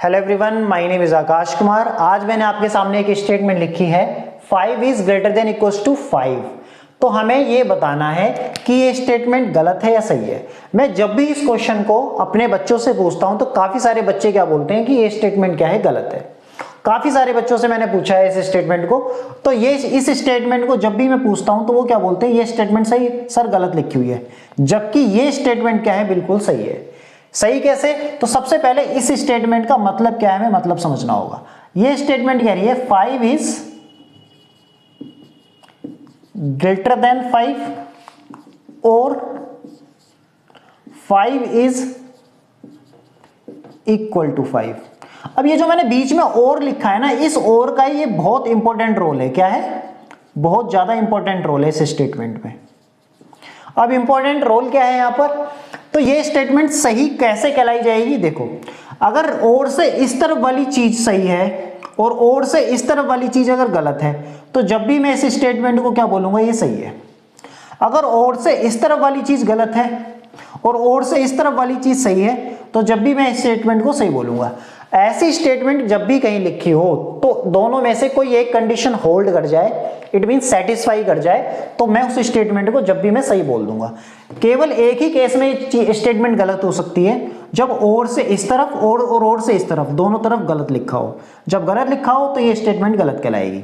Hello everyone, my name is Akash Kumar. आज मैंने आपके सामने एक स्टेटमेंट लिखी है 5 is greater than equals to 5। तो हमें ये बताना है कि ये स्टेटमेंट गलत है या सही है। मैं जब भी इस क्वेश्चन को अपने बच्चों से पूछता हूं तो काफी सारे बच्चे क्या बोलते हैं कि ये स्टेटमेंट क्या है, गलत है। काफी सारे बच्चों से मैंने पूछा है इस स्टेटमेंट को, तो ये इस स्टेटमेंट को जब भी मैं पूछता हूं तो वो क्या बोलते हैं, ये स्टेटमेंट सही है सर, गलत लिखी हुई है। जबकि ये स्टेटमेंट क्या है, बिल्कुल सही है। सही कैसे? तो सबसे पहले इस स्टेटमेंट का मतलब क्या है, हमें मतलब समझना होगा। ये स्टेटमेंट कह रही है 5 इज ग्रेटर देन 5 और 5 इज इक्वल टू 5। अब ये जो मैंने बीच में और लिखा है ना, इस और का ये बहुत इंपॉर्टेंट रोल है। क्या है? बहुत ज्यादा इंपॉर्टेंट रोल है इस स्टेटमेंट में। अब इंपॉर्टेंट रोल क्या है यहां पर? तो ये स्टेटमेंट सही कैसे कहलाई जाएगी? देखो, अगर और से इस तरफ वाली चीज सही है और से इस तरफ वाली चीज अगर गलत है, तो जब भी मैं इस स्टेटमेंट को क्या बोलूंगा, ये सही है। अगर और से इस तरफ वाली चीज गलत है और से इस तरफ वाली चीज सही है, तो जब भी मैं इस स्टेटमेंट को सही बोलूंगा। ऐसी स्टेटमेंट जब भी कहीं लिखी हो तो दोनों में से कोई एक कंडीशन होल्ड कर जाए, इट मीन सेटिस्फाई कर जाए, तो मैं उस स्टेटमेंट को जब भी मैं सही बोल दूंगा। केवल एक ही केस में स्टेटमेंट गलत हो सकती है, जब और से इस तरफ और से इस तरफ दोनों तरफ गलत लिखा हो। जब गलत लिखा हो तो ये स्टेटमेंट गलत कहलाएगी।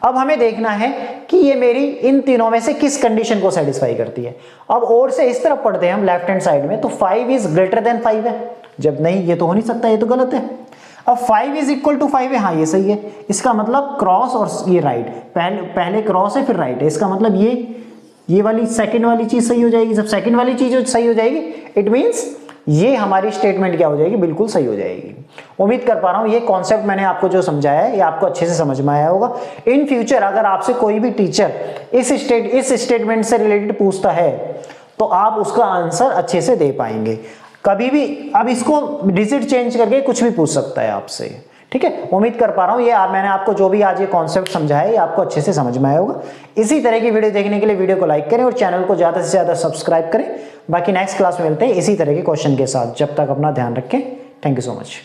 अब हमें देखना है कि ये मेरी इन तीनों में से किस कंडीशन को सेटिस्फाई करती है। अब और से इस तरफ पढ़ते हैं हम लेफ्ट हैंड साइड में, तो 5 इज ग्रेटर देन 5 है। जब नहीं, ये तो हो नहीं सकता, ये तो गलत है। अब 5 इज इक्वल टू 5 है, हाँ ये सही है। इसका मतलब क्रॉस और ये राइट, पहले क्रॉस है फिर राइट है। इसका मतलब ये वाली सेकंड वाली चीज सही हो जाएगी। जब सेकंड वाली चीज सही हो जाएगी, इट मींस ये हमारी स्टेटमेंट क्या हो जाएगी, बिल्कुल सही हो जाएगी। उम्मीद कर पा रहा हूं ये कॉन्सेप्ट मैंने आपको जो समझाया है ये आपको अच्छे से समझ में आया होगा। इन फ्यूचर अगर आपसे कोई भी टीचर इस स्टेटमेंट से रिलेटेड पूछता है तो आप उसका आंसर अच्छे से दे पाएंगे। कभी भी अब इसको डिजिट चेंज करके कुछ भी पूछ सकता है आपसे, ठीक है। उम्मीद कर पा रहा हूं ये मैंने आपको जो भी आज ये कॉन्सेप्ट समझाया है ये आपको अच्छे से समझ में आया होगा। इसी तरह की वीडियो देखने के लिए वीडियो को लाइक करें और चैनल को ज्यादा से ज्यादा सब्सक्राइब करें। बाकी नेक्स्ट क्लास में मिलते हैं इसी तरह के क्वेश्चन के साथ। जब तक अपना ध्यान रखें। Thank you so much.